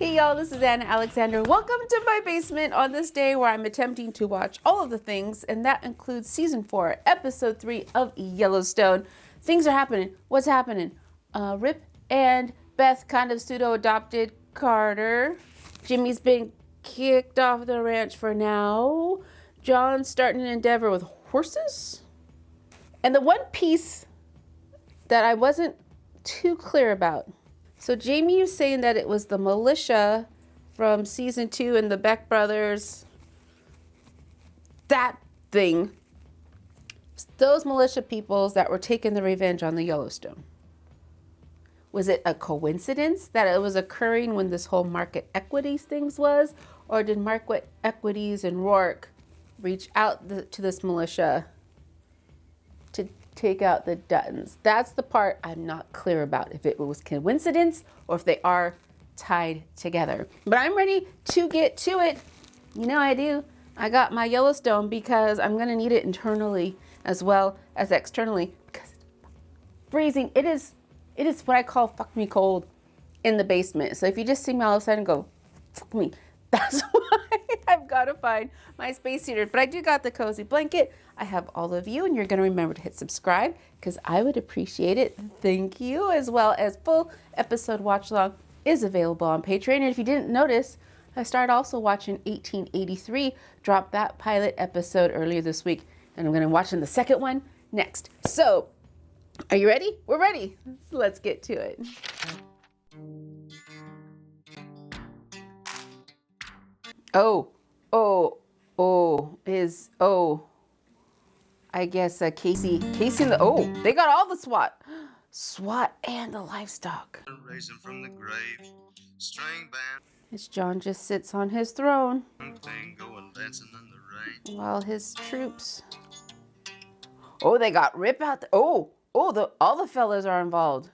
Hey y'all, this is Anna Alexander. Welcome to my basement on this day where I'm attempting to watch all of the things, and that includes season 4, episode 3 of Yellowstone. Things are happening. What's happening? Rip and Beth kind of pseudo-adopted Carter. Jimmy's been kicked off the ranch for now. John's starting an endeavor with horses. And the one piece that I wasn't too clear about. So Jamie was saying that it was the militia from season 2 and the Beck brothers. That thing. Those militia peoples that were taking the revenge on the Yellowstone. Was it a coincidence that it was occurring when this whole market equities things was? Or did market equities and Rourke reach out to this militia to take out the Duttons? That's the part I'm not clear about, if it was coincidence or if they are tied together. But I'm ready to get to it. You know I do. I got my Yellowstone because I'm going to need it internally as well as externally because it's freezing. It is what I call fuck me cold in the basement. So if you just see me all of a sudden go, fuck me, that's why I've got to find my space heater. But I do got the cozy blanket. I have all of you, and you're going to remember to hit subscribe because I would appreciate it. Thank you. As well as full episode watch along is available on Patreon. And if you didn't notice, I started also watching 1883, dropped that pilot episode earlier this week, and I'm going to watch the second one next. So, are you ready? We're ready. So let's get to it. I guess Casey and the, they got all the SWAT and the livestock. Raising from the grave, string band. As John just sits on his throne Going dancing in the rain. while his troops. Oh, they got Rip out there. All the fellas are involved.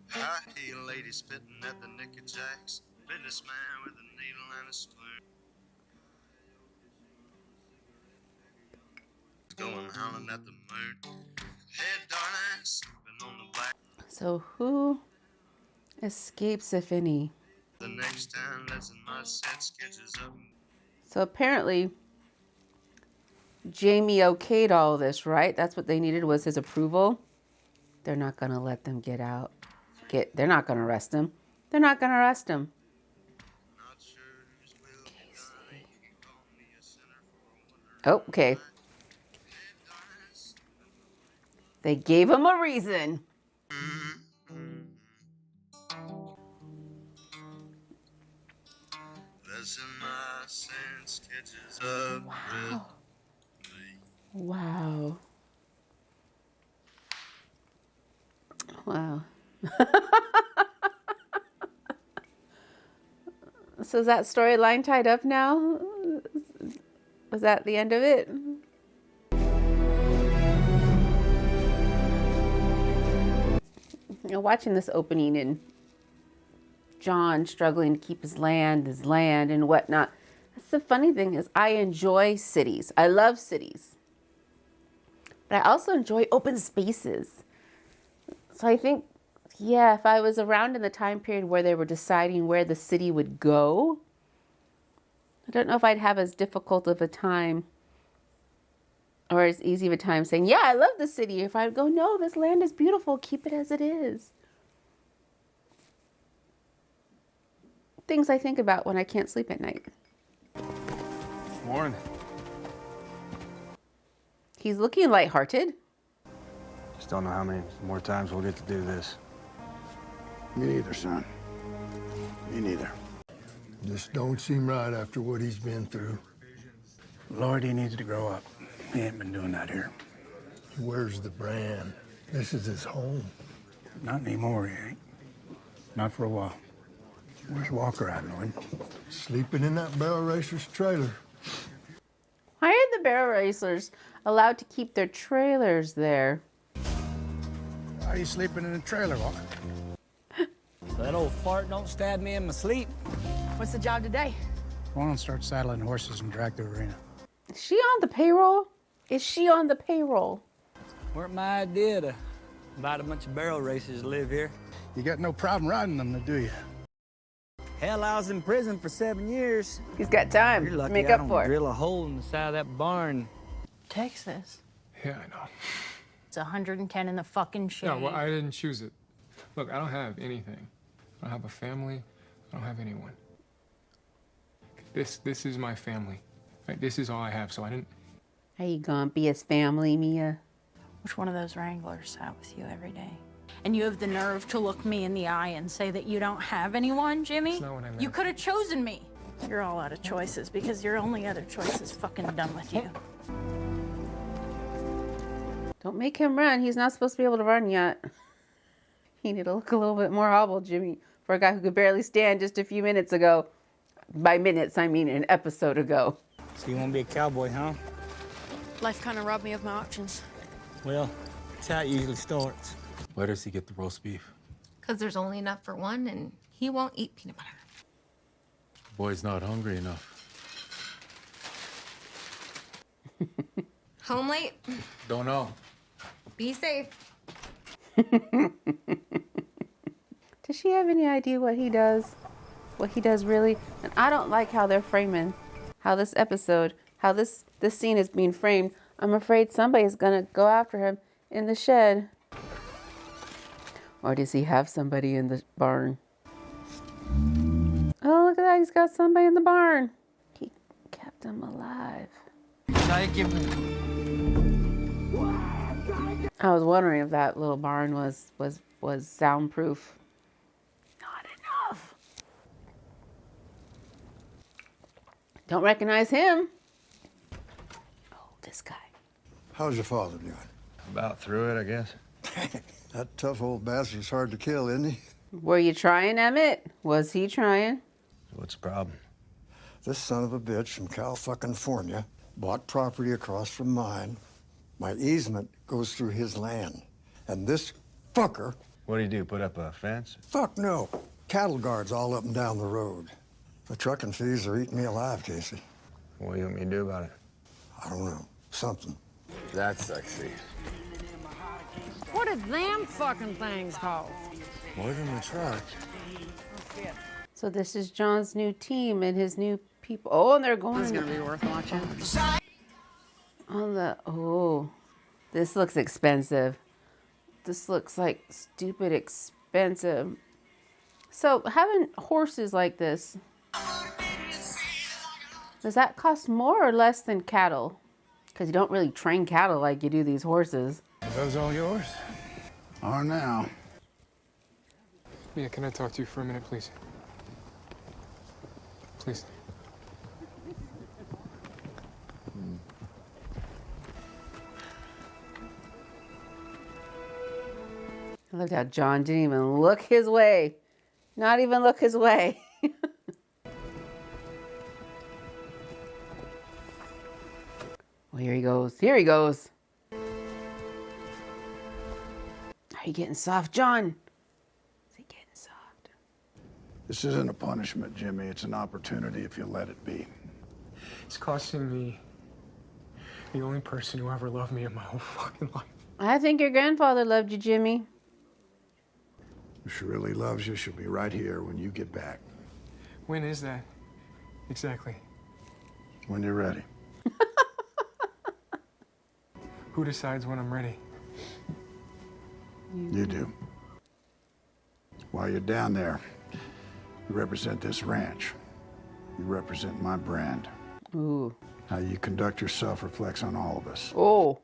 High heel lady spitting at the knickerjacks. Businessman with a needle and a spoon. Going howling at the moon. Head darling, sleeping on the black. So who escapes, if any? The next time that's in my set sketches up. So apparently Jamie okayed all this, right? That's what they needed, was his approval. They're not going to let them get out. They're not going to arrest him. They're not going to arrest him. Not sure whose will be mine. You can call me a sinner for a wonder. Oh, okay. They gave him a reason. That's in my sense sketches of Wow. So is that storyline tied up now? Was that the end of it? You know, watching this opening and John struggling to keep his land and whatnot. That's the funny thing is I enjoy cities. I love cities. But I also enjoy open spaces. So I think, yeah, if I was around in the time period where they were deciding where the city would go, I don't know if I'd have as difficult of a time or as easy of a time saying, yeah, I love the city. If I'd go, no, this land is beautiful. Keep it as it is. Things I think about when I can't sleep at night. Morning. He's looking lighthearted. Just don't know how many more times we'll get to do this. Me neither, son. Me neither. Just don't seem right after what he's been through. Lord, he needs to grow up. He ain't been doing that here. He wears the brand. This is his home. Not anymore, he ain't. Not for a while. Where's Walker at, Lloyd? Sleeping in that barrel racer's trailer. Why are the barrel racers allowed to keep their trailers there? Why are you sleeping in a trailer, Walker? That old fart don't stab me in my sleep. What's the job today? Go on and start saddling horses and drag the arena. Is she on the payroll? Is she on the payroll? Weren't my idea to invite a bunch of barrel racers to live here. You got no problem riding them, do you? Hell, I was in prison for 7 years. He's got time You're to lucky make I up don't for it. drill a hole in the side of that barn. Texas. Yeah, I know. It's 110 in the fucking shade. Yeah, well, I didn't choose it. Look, I don't have anything. I don't have a family. I don't have anyone. This is my family. Right? This is all I have, so I didn't... Are you gonna be his family, Mia? Which one of those Wranglers sat with you every day? And you have the nerve to look me in the eye and say that you don't have anyone, Jimmy? That's not what I meant. You could have chosen me. You're all out of choices because your only other choice is fucking done with you. Don't make him run. He's not supposed to be able to run yet. He need to look a little bit more hobbled, Jimmy, for a guy who could barely stand just a few minutes ago. By minutes, I mean an episode ago. So you want to be a cowboy, huh? Life kind of robbed me of my options. Well, that's how it usually starts. Where does he get the roast beef? Because there's only enough for one, and he won't eat peanut butter. Boy's not hungry enough. Home late? Don't know. Be safe. Does she have any idea what he does? What he does really? And I don't like how they're framing, how this episode, how this scene is being framed. I'm afraid somebody's gonna go after him in the shed. Or does he have somebody in the barn? Oh, look at that. He's got somebody in the barn. He kept him alive. I was wondering if that little barn was soundproof. Not enough. Don't recognize him. Oh, this guy. How's your father doing? About through it, I guess. That tough old bastard's hard to kill, isn't he? Were you trying, Emmett? Was he trying? What's the problem? This son of a bitch from California bought property across from mine. My easement goes through his land. And this fucker... What do you do, put up a fence? Fuck no. Cattle guards all up and down the road. The trucking fees are eating me alive, Casey. What do you want me to do about it? I don't know. Something. That's sexy. What are them fucking things called? More than the truck. So this is John's new team and his new people. Oh, and they're going... This is going to be worth watching. On the... Oh, this looks expensive. This looks like stupid expensive. So having horses like this, does that cost more or less than cattle? Because you don't really train cattle like you do these horses. Are those all yours? Are now. Mia, can I talk to you for a minute, please? Please. I loved how John didn't even look his way. Not even look his way. Well, here he goes. Here he goes. Are you getting soft, John? Is he getting soft? This isn't a punishment, Jimmy. It's an opportunity if you let it be. It's costing me the only person who ever loved me in my whole fucking life. I think your grandfather loved you, Jimmy. If she really loves you, she'll be right here when you get back. When is that? Exactly. When you're ready. Who decides when I'm ready? You do. While you're down there, you represent this ranch. You represent my brand. Ooh. How you conduct yourself reflects on all of us. Oh.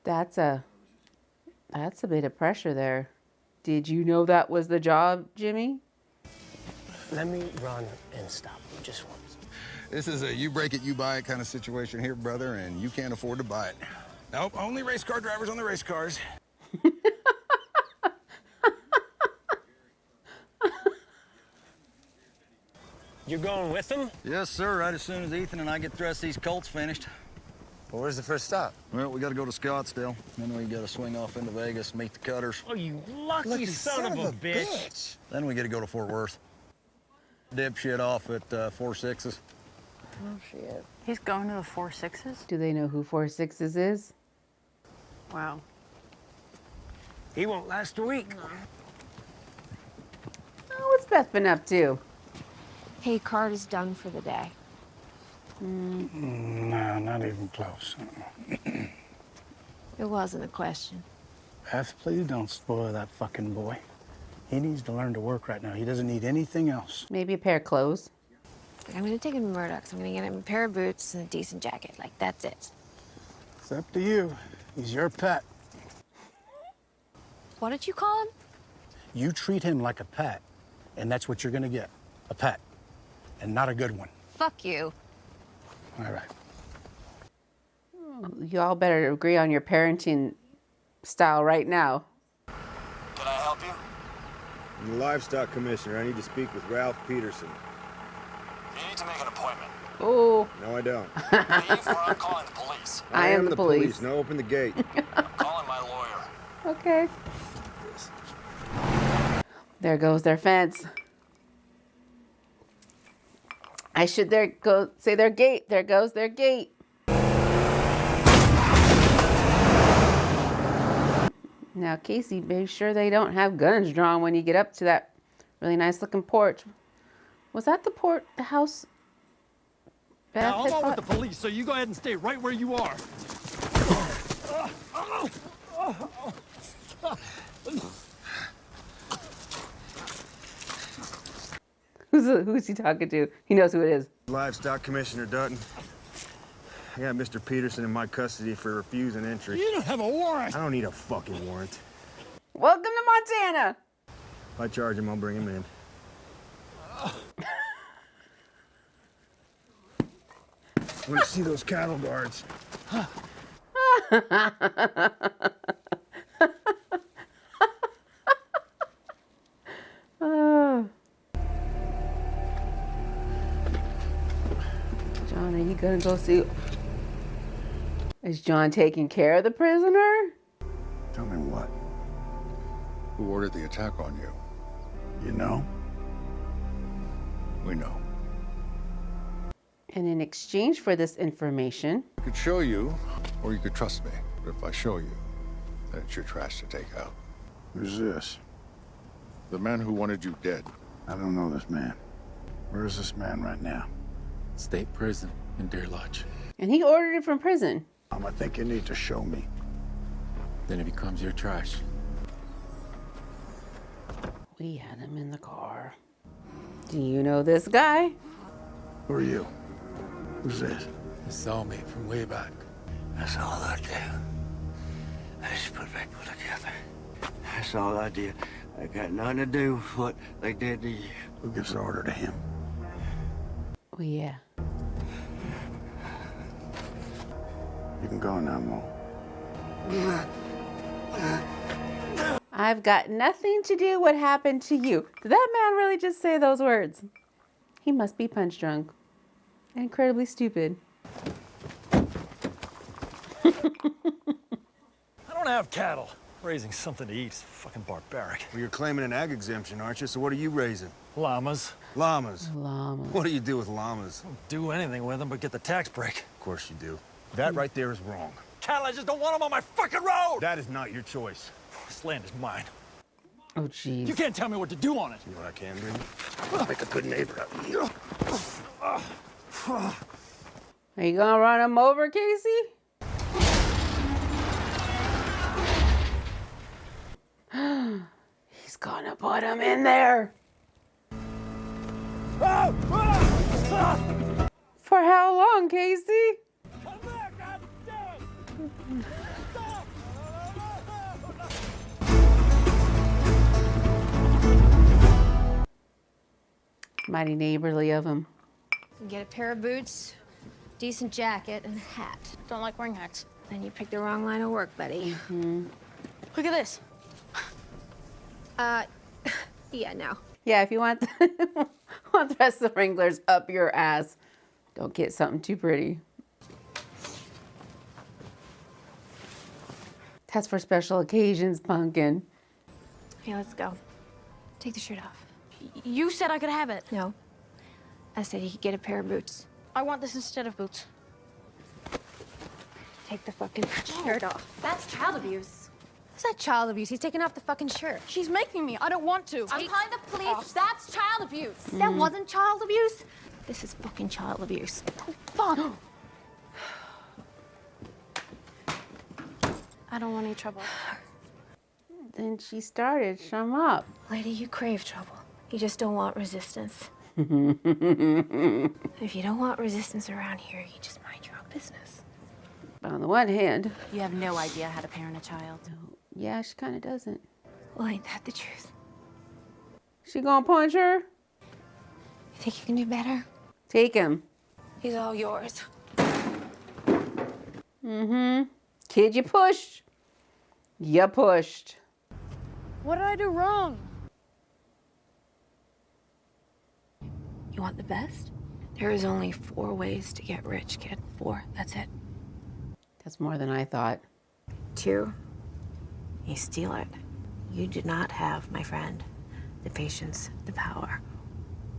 That's a bit of pressure there. Did you know that was the job, Jimmy? Let me run and stop him just once. This is a you break it, you buy it kind of situation here, brother, and you can't afford to buy it. Nope, only race car drivers on the race cars. You're going with them? Yes, sir, right as soon as Ethan and I get the rest of these colts finished. Well, where's the first stop? Well, we gotta go to Scottsdale, then we gotta swing off into Vegas, meet the Cutters. Oh, you lucky son of a bitch. Then we gotta go to Fort Worth. Dipshit off at 4-6s. Oh, shit. He's going to the 4-6s? Do they know who 4-6s is? Wow. He won't last a week. Oh, what's Beth been up to? Hey, card is done for the day. No, not even close. It wasn't a question. Beth, please don't spoil that fucking boy. He needs to learn to work right now. He doesn't need anything else. Maybe a pair of clothes. I'm gonna take him to Murdoch's. I'm gonna get him a pair of boots and a decent jacket. Like, that's it. It's up to you. He's your pet. What did you call him? You treat him like a pet, and that's what you're gonna get. A pet. And not a good one. Fuck you. All right. Y'all better agree on your parenting style right now. Can I help you? I'm the livestock commissioner. I need to speak with Ralph Peterson. You need to make an appointment. Oh. No, I don't. Leave or I'm calling the police. I am the police. Now open the gate. I'm calling my lawyer. Okay. There goes their fence. I should say their gate. There goes their gate. Now, Casey, make sure they don't have guns drawn when you get up to that really nice looking porch. Was that the house? Beth Now, I'm had on with bought? the police, so you go ahead and stay right where you are. Who's he talking to? He knows who it is. Livestock Commissioner Dutton. I got Mr. Peterson in my custody for refusing entry. You don't have a warrant. I don't need a fucking warrant. Welcome to Montana. If I charge him, I'll bring him in. I want to see those cattle guards. John, are you gonna go see? Is John taking care of the prisoner? Tell me what? Who ordered the attack on you? You know? We know. And in exchange for this information, I could show you, or you could trust me. But if I show you, then it's your trash to take out. Who's this? The man who wanted you dead. I don't know this man. Where is this man right now? State prison in Deer Lodge. and he ordered it from prison. I think you need to show me. Then it becomes your trash. We had him in the car. Do you know this guy? Who are you? Who's this? His cellmate from way back. That's all I do. I just put people together. That's all I did. I got nothing to do with what they did to you. Who gives the order to him? Oh, yeah. You can go now, Mo. I've got nothing to do what happened to you. Did that man really just say those words? He must be punch drunk. And incredibly stupid. I don't have cattle. Raising something to eat is fucking barbaric. Well, you're claiming an ag exemption, aren't you? So what are you raising? Llamas. Llamas. Llamas. What do you do with llamas? Don't do anything with them but get the tax break. Of course you do. That right there is wrong. Cattle, I just don't want them on my fucking road! That is not your choice. This land is mine. Oh, jeez. You can't tell me what to do on it. You know what I can do? Make a good neighbor out of you. Are you gonna run him over, Casey? He's gonna put him in there. For how long, Casey? Come back, God damn it! Stop! Mighty neighborly of him. Get a pair of boots, decent jacket, and a hat. Don't like wearing hats. Then you picked the wrong line of work, buddy. Look at this. Yeah, no. Yeah, if you want want the rest of the Wranglers up your ass, don't get something too pretty. That's for special occasions, pumpkin. Okay, let's go. Take the shirt off. You said I could have it. No. I said he could get a pair of boots. I want this instead of boots. Take the fucking shirt off. That's child abuse. It's not child abuse. He's taking off the fucking shirt. She's making me. I don't want to. I'm calling the police. That's child abuse. That wasn't child abuse. This is fucking child abuse. Oh, fuck. I don't want any trouble. Then she started some up. Lady, you crave trouble. You just don't want resistance. If you don't want resistance around here, you just mind your own business. But on the one hand, You have no idea how to parent a child. yeah, she kind of doesn't. Well, ain't that the truth? She gonna punch her? You think you can do better? Take him. He's all yours. Kid, you pushed. You pushed. What did I do wrong? You want the best? There is only 4 ways to get rich, kid. 4, that's it. That's more than I thought. 2, you steal it. You do not have, my friend, the patience, the power,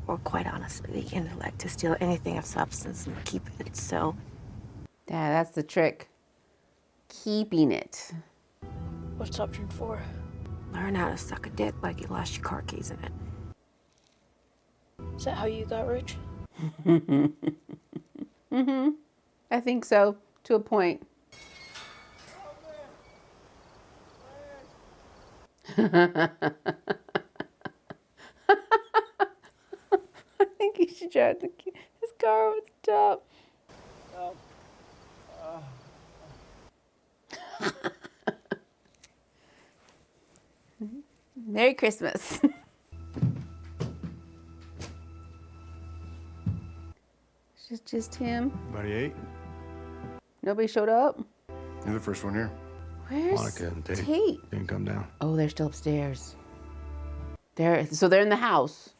or quite honestly, the intellect to steal anything of substance and keep it. So, Yeah, that's the trick. Keeping it. What's option 4? learn how to suck a dick like you lost your car keys in it. Is that how you got rich? I think so, to a point. I think he should drive his car over the top. Merry Christmas. It's just him. Buddy ate. Nobody showed up. You're the first one here. Where's Monica and Tate. Tate? Didn't come down. Oh, they're still upstairs. So they're in the house.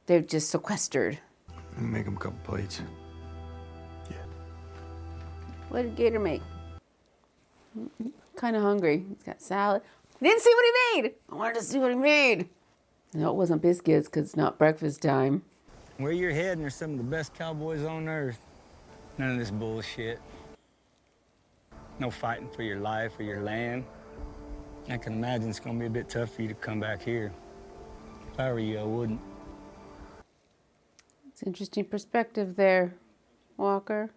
They're just sequestered. Let me make him a couple plates. What did Gator make? Kind of hungry. He's got salad. I didn't see what he made. I wanted to see what he made. No, it wasn't biscuits because it's not breakfast time. Where you're heading are some of the best cowboys on earth. None of this bullshit. No fighting for your life or your land. I can imagine it's gonna be a bit tough for you to come back here. If I were you, I wouldn't. It's interesting perspective there, Walker.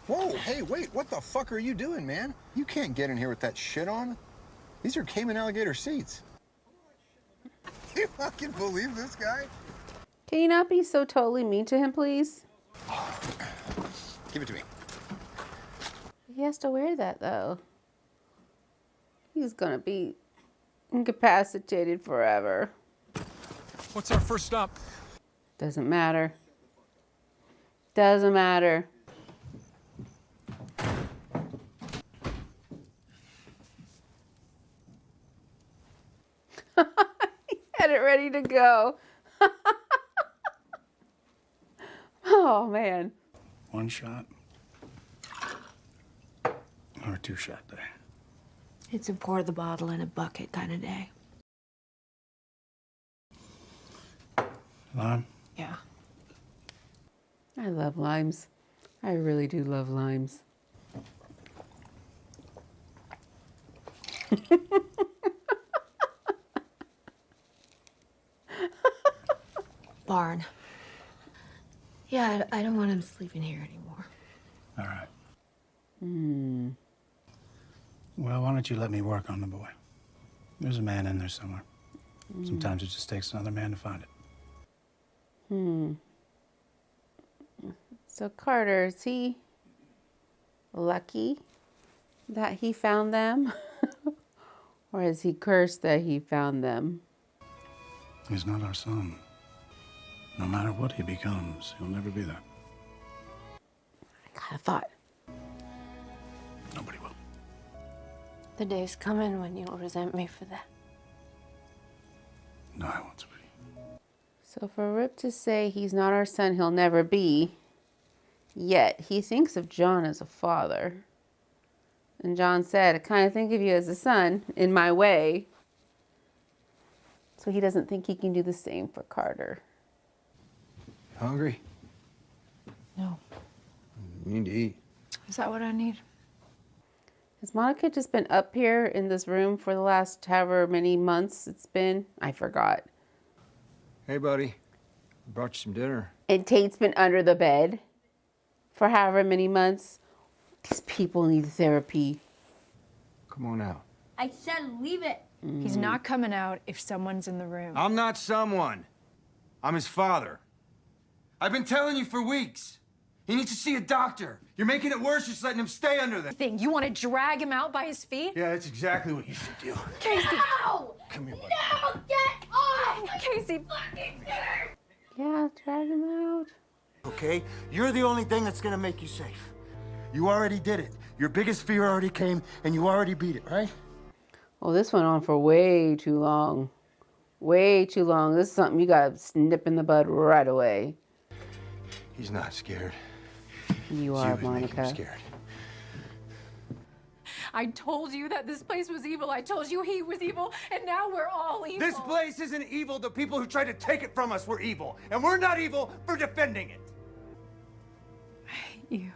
Whoa, hey, wait, what the fuck are you doing, man? You can't get in here with that shit on. These are Cayman alligator seats. You fucking believe this guy? Can you not be so totally mean to him, please? Give it to me. He has to wear that, though. He's gonna be incapacitated forever. What's our first stop? Doesn't matter. Doesn't matter. He had it ready to go. Oh, man. 1 shot or 2 shot there. It's a pour the bottle in a bucket kind of day. Lime? Yeah. I love limes. I really do love limes. Barn. Yeah, I don't want him sleeping here anymore. All right. Well, why don't you let me work on the boy? There's a man in there somewhere. Sometimes it just takes another man to find it. So Carter, is he lucky that he found them? Or is he cursed that he found them? He's not our son. No matter what he becomes, he'll never be there. I kind of thought. Nobody will. The day's coming when you'll resent me for that. No, I won't, sweetie. So for Rip to say he's not our son, he'll never be, yet he thinks of John as a father. And John said, I kind of think of you as a son in my way. So he doesn't think he can do the same for Carter. Hungry? No. You need to eat. Is that what I need? Has Monica just been up here in this room for the last however many months it's been? I forgot. Hey, buddy. I brought you some dinner. And Tate's been under the bed for however many months. These people need therapy. Come on out. I said leave it. He's not coming out if someone's in the room. I'm not someone. I'm his father. I've been telling you for weeks. He needs to see a doctor. You're making it worse just letting him stay under there. Thing, you want to drag him out by his feet? Yeah, that's exactly what you should do. Casey! No! Come here, buddy. No! Get off! Casey! Fucking dirt! Yeah, drag him out. Okay? You're the only thing that's gonna make you safe. You already did it. Your biggest fear already came, and you already beat it, right? Well, this went on for way too long. Way too long. This is something you gotta snip in the bud right away. He's not scared. You It's are, you who's making him Monica. scared. I told you that this place was evil. I told you he was evil, and now we're all evil. This place isn't evil. The people who tried to take it from us were evil. And we're not evil for defending it. I hate you.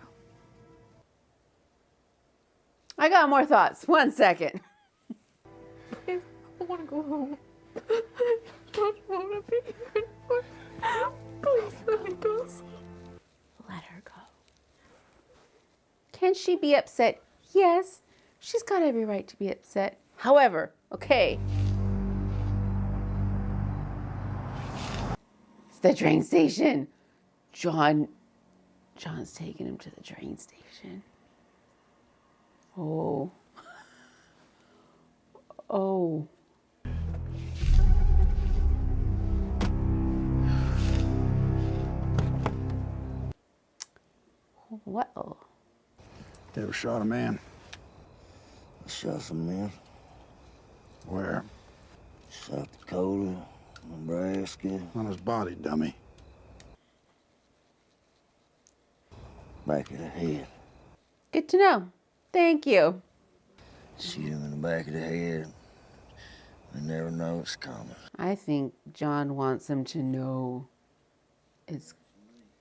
I got more thoughts. 1 second. I want to go home. I don't want to be here anymore. Please let me go. Let her go. Can she be upset? Yes. She's got every right to be upset. However, okay. It's the train station. John's taking him to the train station. Oh. Oh. Well. You ever shot a man? I shot some men. Where? South Dakota, Nebraska. On his body, dummy. Back of the head. Good to know. Thank you. Shoot him in the back of the head. They never know it's coming. I think John wants him to know it's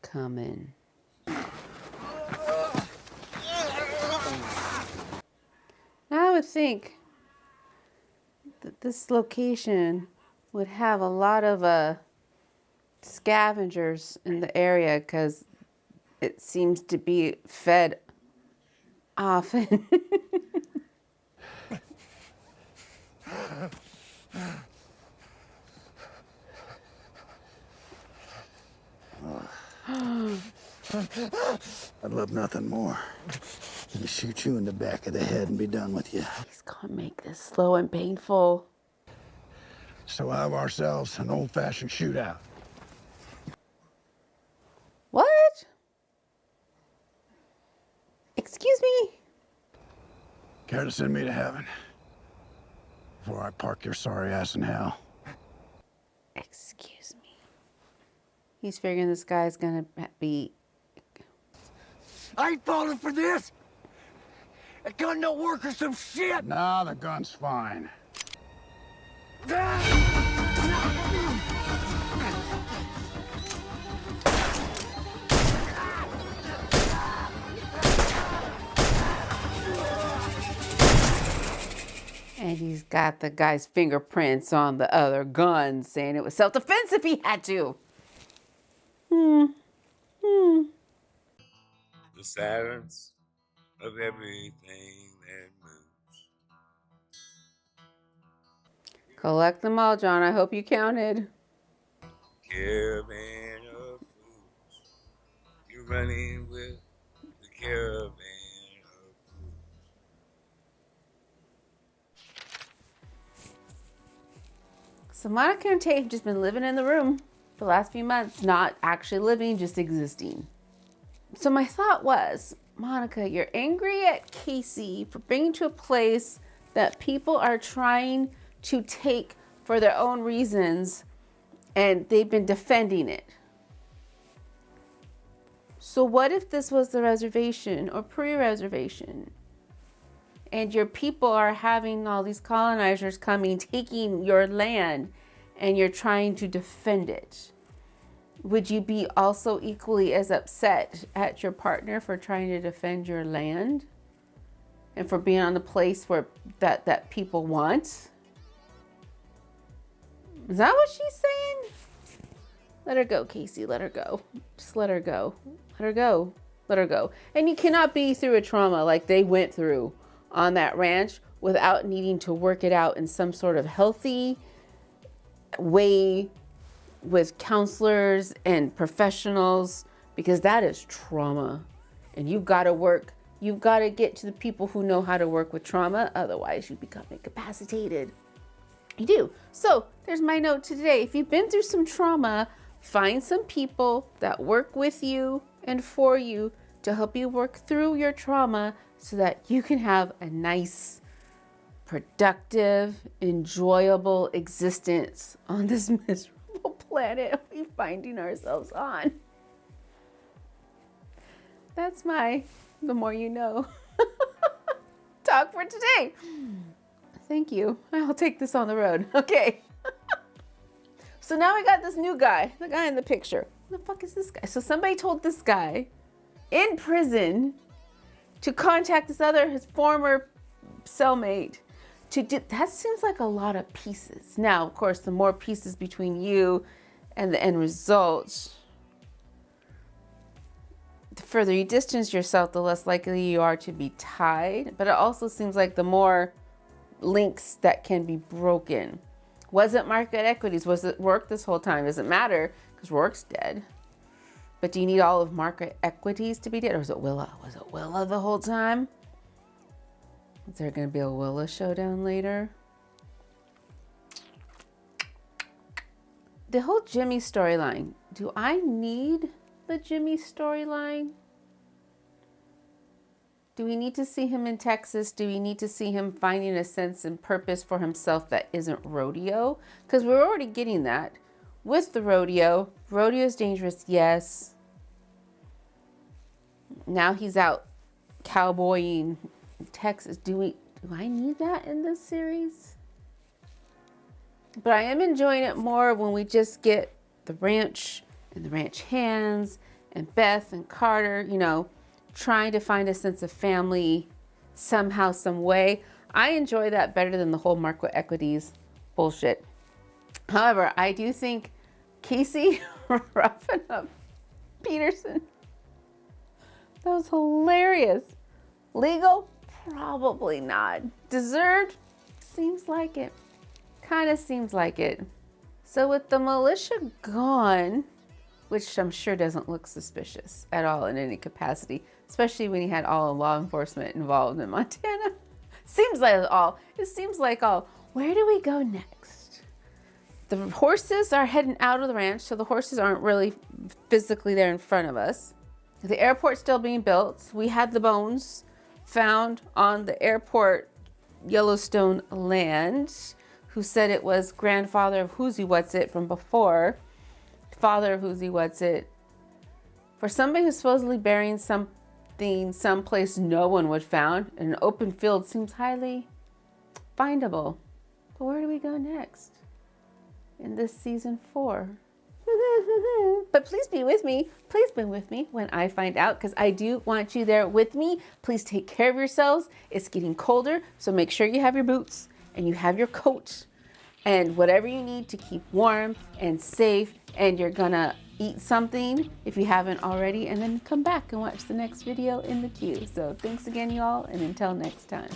coming. I would think that this location would have a lot of scavengers in the area because it seems to be fed often. I'd love nothing more than to shoot you in the back of the head and be done with you. He's gonna make this slow and painful. So have ourselves an old-fashioned shootout. What? Excuse me? Care to send me to heaven before I park your sorry ass in hell? Excuse me. He's figuring this guy's gonna be. I ain't falling for this! A gun don't work or some shit! Nah, the gun's fine. And he's got the guy's fingerprints on the other gun, saying it was self-defense if he had to. The silence of everything that moves. Collect them all, John. I hope you counted. Caravan of fools. You're running with the caravan of fools. So Monica and Tate have just been living in the room for the last few months. Not actually living, just existing. So my thought was, Monica, you're angry at Casey for bringing to a place that people are trying to take for their own reasons, and they've been defending it. So what if this was the reservation or pre-reservation, and your people are having all these colonizers coming, taking your land, and you're trying to defend it? Would you be also equally as upset at your partner for trying to defend your land? and for being on the place where that people want. Is that what she's saying? Let her go, Casey. Let her go. Just let her go. Let her go. Let her go. And you cannot be through a trauma like they went through on that ranch without needing to work it out in some sort of healthy way with counselors and professionals, because that is trauma. And you've got to get to the people who know how to work with trauma. Otherwise, you become incapacitated. You do. So there's my note today. If you've been through some trauma, find some people that work with you and for you to help you work through your trauma so that you can have a nice, productive, enjoyable existence on this miserable planet we're finding ourselves on. That's the more you know talk for today. Thank you. I'll take this on the road. Okay. So now we got this new guy, the guy in the picture. Who the fuck is this guy? So somebody told this guy in prison to contact his former cellmate that seems like a lot of pieces. Now, of course, the more pieces between you and the end result, the further you distance yourself, the less likely you are to be tied. But it also seems like the more links that can be broken. Was it market equities? Was it Rourke this whole time? Doesn't matter because Rourke's dead. But do you need all of market equities to be dead? Or was it Willa? Was it Willa the whole time? Is there going to be a Willa showdown later? The whole Jimmy storyline. Do I need the Jimmy storyline? Do we need to see him in Texas? Do we need to see him finding a sense and purpose for himself that isn't rodeo? Because we're already getting that with the rodeo. Rodeo's dangerous, yes. Now he's out cowboying in Texas. Do I need that in this series? But I am enjoying it more when we just get the ranch and the ranch hands and Beth and Carter, trying to find a sense of family somehow, some way. I enjoy that better than the whole market equities bullshit. However, I do think Casey roughing up Peterson, that was hilarious. Legal? Probably not. Deserved? Seems like it. Kind of seems like it. So with the militia gone, which I'm sure doesn't look suspicious at all in any capacity, especially when you had all law enforcement involved in Montana. It seems like all. Where do we go next? The horses are heading out of the ranch, so the horses aren't really physically there in front of us. The airport's still being built. We had the bones found on the airport Yellowstone land, who said it was grandfather of Who's What's It from before. Father of Who's What's It. For somebody who's supposedly burying something someplace no one would found in an open field seems highly findable. But where do we go next in this season 4? But please be with me. Please be with me when I find out, because I do want you there with me. Please take care of yourselves. It's getting colder, so make sure you have your boots and you have your coat and whatever you need to keep warm and safe. And you're gonna eat something if you haven't already, and then come back and watch the next video in the queue. So thanks again, y'all, and until next time.